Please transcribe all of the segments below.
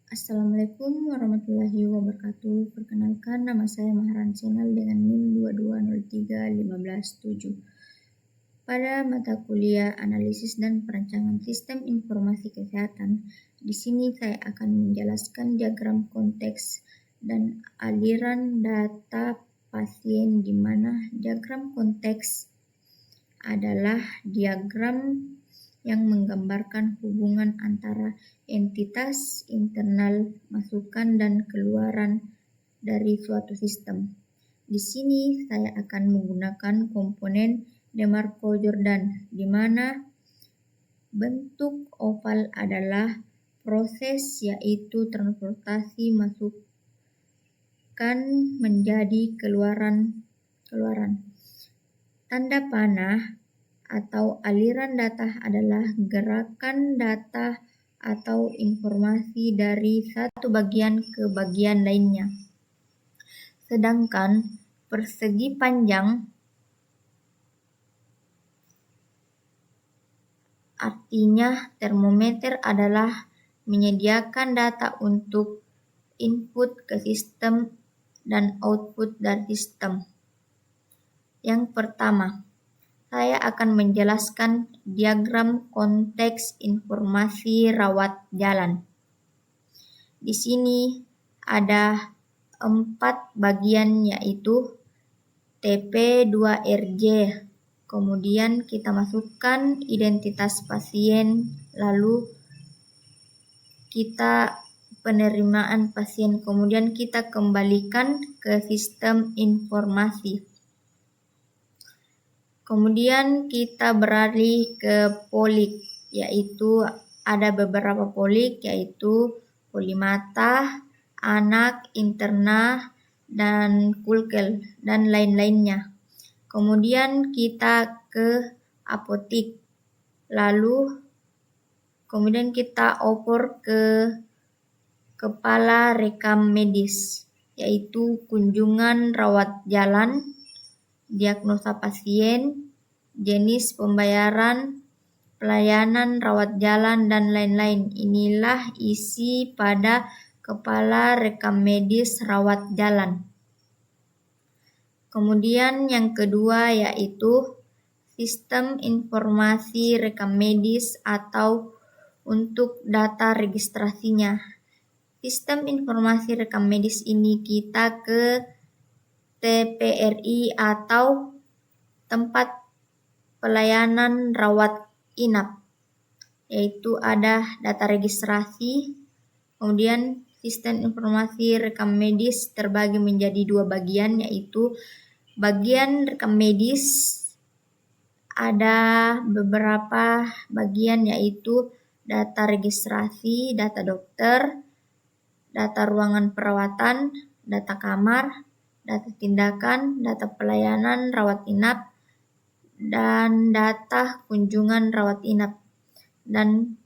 Assalamualaikum warahmatullahi wabarakatuh. Perkenalkan, nama saya Maharan Senal dengan NIM 2203157. Pada mata kuliah Analisis dan Perancangan Sistem Informasi Kesehatan, di sini saya akan menjelaskan diagram konteks dan aliran data pasien, di mana diagram konteks adalah diagram yang menggambarkan hubungan antara entitas internal, masukan, dan keluaran dari suatu sistem. Di sini saya akan menggunakan komponen Demarco-Jordan, di mana bentuk oval adalah proses, yaitu transportasi masukan menjadi keluaran. Tanda panah atau aliran data adalah gerakan data atau informasi dari satu bagian ke bagian lainnya. Sedangkan persegi panjang artinya termometer adalah menyediakan data untuk input ke sistem dan output dari sistem. Yang pertama, saya akan menjelaskan diagram konteks informasi rawat jalan. Di sini ada 4 bagian, yaitu TP2RJ. Kemudian kita masukkan identitas pasien, lalu kita penerimaan pasien, kemudian kita kembalikan ke sistem informasi. Kemudian kita beralih ke polik, yaitu ada beberapa polik, yaitu polimata, anak, interna, dan kulkel, dan lain-lainnya. Kemudian kita ke apotik, lalu kemudian kita oper ke kepala rekam medis, yaitu kunjungan rawat jalan, diagnosa pasien, jenis pembayaran, pelayanan rawat jalan, dan lain-lain. Inilah isi pada kepala rekam medis rawat jalan. Kemudian yang kedua yaitu sistem informasi rekam medis atau untuk data registrasinya. Sistem informasi rekam medis ini kita ke TPRI atau tempat pelayanan rawat inap, yaitu ada data registrasi. Kemudian sistem informasi rekam medis terbagi menjadi 2 bagian, yaitu bagian rekam medis ada beberapa bagian, yaitu data registrasi, data dokter, data ruangan perawatan, data kamar, data tindakan, data pelayanan rawat inap, dan data kunjungan rawat inap. Dan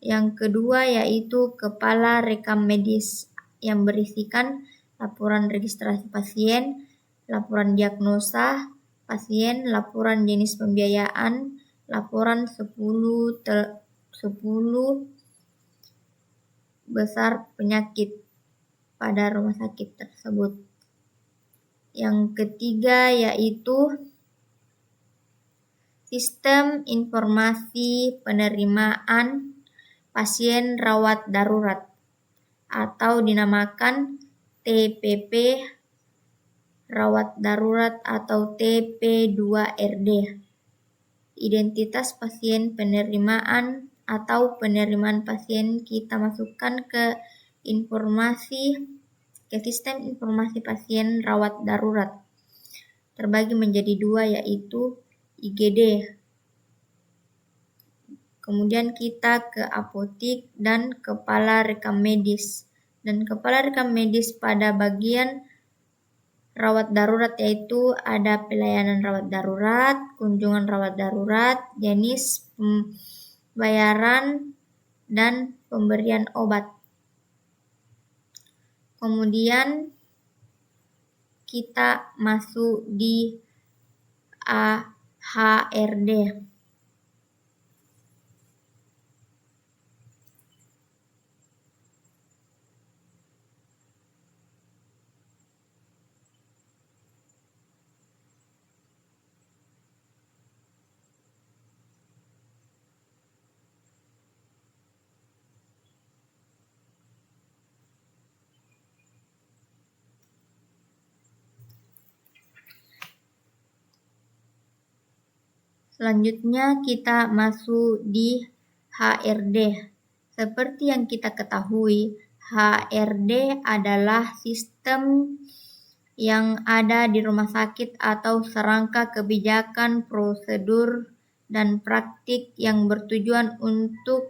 yang kedua yaitu kepala rekam medis yang berisikan laporan registrasi pasien, laporan diagnosa pasien, laporan jenis pembiayaan, laporan 10 besar penyakit pada rumah sakit tersebut. Yang ketiga yaitu sistem informasi penerimaan pasien rawat darurat atau dinamakan TPP rawat darurat atau TP2RD. Identitas pasien penerimaan atau penerimaan pasien kita masukkan ke sistem informasi pasien rawat darurat. Terbagi menjadi 2 yaitu IGD. Kemudian kita ke apotik dan kepala rekam medis. Dan kepala rekam medis pada bagian rawat darurat yaitu ada pelayanan rawat darurat, kunjungan rawat darurat, jenis pembayaran, dan pemberian obat. Kemudian kita masuk di AHRD. Selanjutnya kita masuk di HRD. Seperti yang kita ketahui, HRD adalah sistem yang ada di rumah sakit atau serangka kebijakan, prosedur, dan praktik yang bertujuan untuk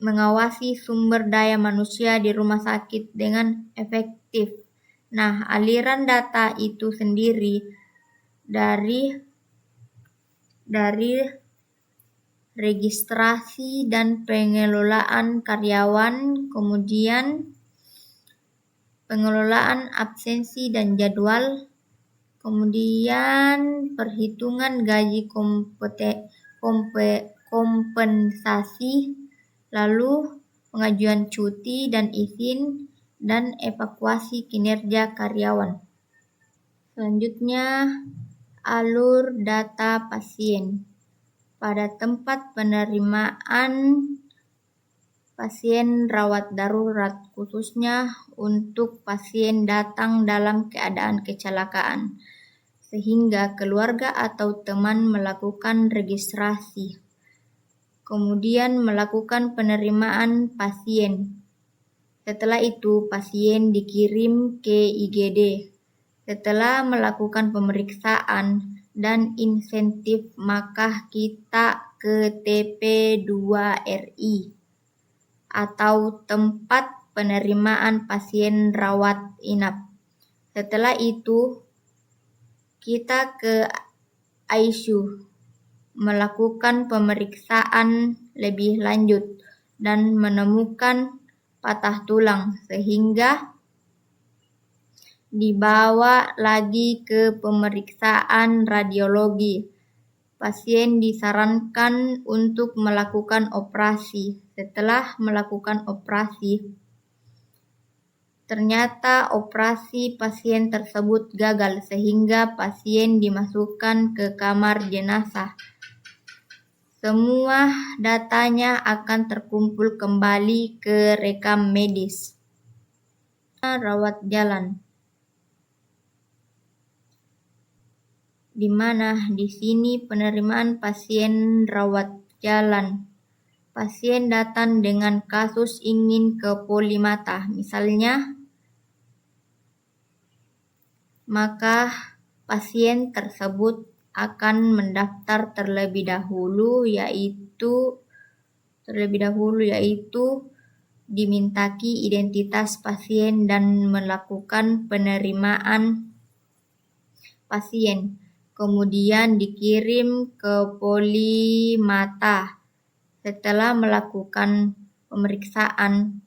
mengawasi sumber daya manusia di rumah sakit dengan efektif. Nah, aliran data itu sendiri dari registrasi dan pengelolaan karyawan, kemudian pengelolaan absensi dan jadwal, kemudian perhitungan gaji kompensasi, lalu pengajuan cuti dan izin, dan evakuasi kinerja karyawan. Selanjutnya, alur data pasien. Pada tempat penerimaan pasien rawat darurat, khususnya untuk pasien datang dalam keadaan kecelakaan, sehingga keluarga atau teman melakukan registrasi, kemudian melakukan penerimaan pasien. Setelah itu, pasien dikirim ke IGD. Setelah melakukan pemeriksaan dan insentif, maka kita ke TP2RI atau tempat penerimaan pasien rawat inap. Setelah itu, kita ke ICU melakukan pemeriksaan lebih lanjut dan menemukan patah tulang, sehingga dibawa lagi ke pemeriksaan radiologi. Pasien disarankan untuk melakukan operasi. Setelah melakukan operasi, ternyata operasi pasien tersebut gagal sehingga pasien dimasukkan ke kamar jenazah. Semua datanya akan terkumpul kembali ke rekam medis. Rawat jalan, di mana di sini penerimaan pasien rawat jalan. Pasien datang dengan kasus ingin ke Polimata, misalnya, maka pasien tersebut akan mendaftar terlebih dahulu yaitu dimintaki identitas pasien dan melakukan penerimaan pasien. Kemudian dikirim ke Polimata. Setelah melakukan pemeriksaan,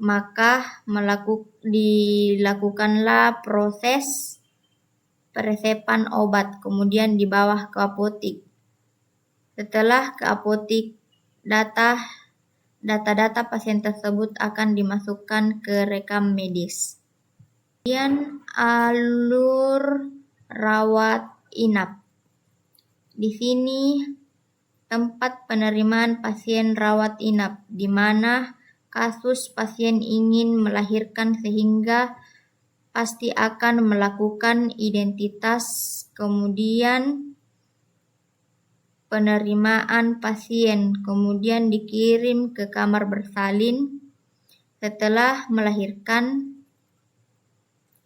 maka dilakukanlah proses peresepan obat, kemudian dibawa ke apotik. Setelah ke apotik, data-data pasien tersebut akan dimasukkan ke rekam medis. Kemudian alur rawat inap. Di sini tempat penerimaan pasien rawat inap, di mana kasus pasien ingin melahirkan sehingga pasti akan melakukan identitas, kemudian penerimaan pasien, kemudian dikirim ke kamar bersalin. Setelah melahirkan,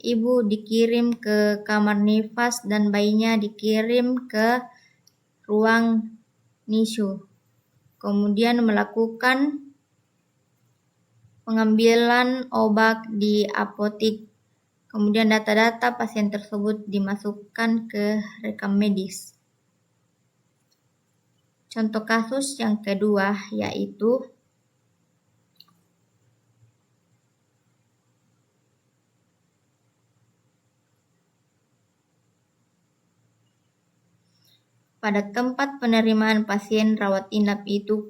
ibu dikirim ke kamar nifas dan bayinya dikirim ke ruang NICU. Kemudian melakukan pengambilan obat di apotik. Kemudian data-data pasien tersebut dimasukkan ke rekam medis. Contoh kasus yang kedua yaitu pada tempat penerimaan pasien rawat inap itu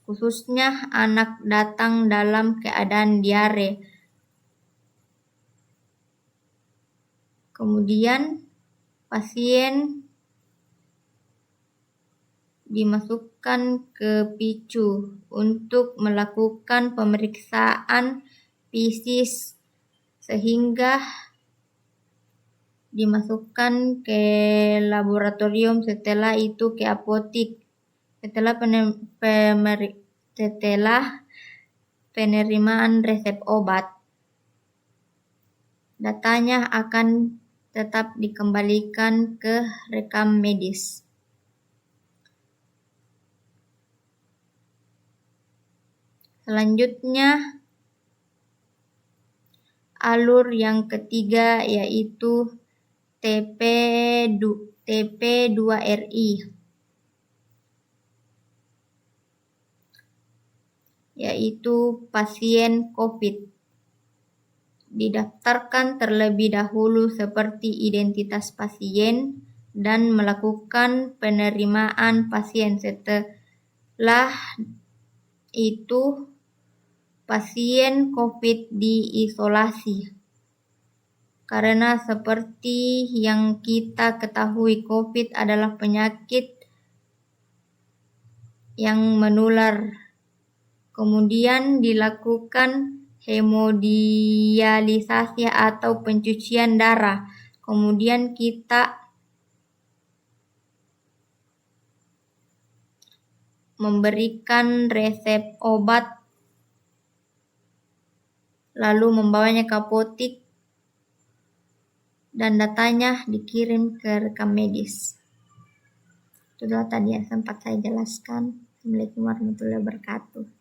khususnya anak datang dalam keadaan diare. Kemudian pasien dimasukkan ke PICU untuk melakukan pemeriksaan fisis sehingga dimasukkan ke laboratorium, setelah itu ke apotik. Setelah penerimaan resep obat, datanya akan tetap dikembalikan ke rekam medis. Selanjutnya, alur yang ketiga yaitu TP2RI, yaitu pasien COVID. Didaftarkan terlebih dahulu seperti identitas pasien dan melakukan penerimaan pasien. Setelah itu, pasien COVID diisolasi. Karena seperti yang kita ketahui, COVID adalah penyakit yang menular. Kemudian dilakukan hemodialisasi atau pencucian darah. Kemudian kita memberikan resep obat, lalu membawanya ke apotik, dan datanya dikirim ke rekam medis. Itulah tadi yang sempat saya jelaskan. Assalamualaikum warahmatullahi wabarakatuh.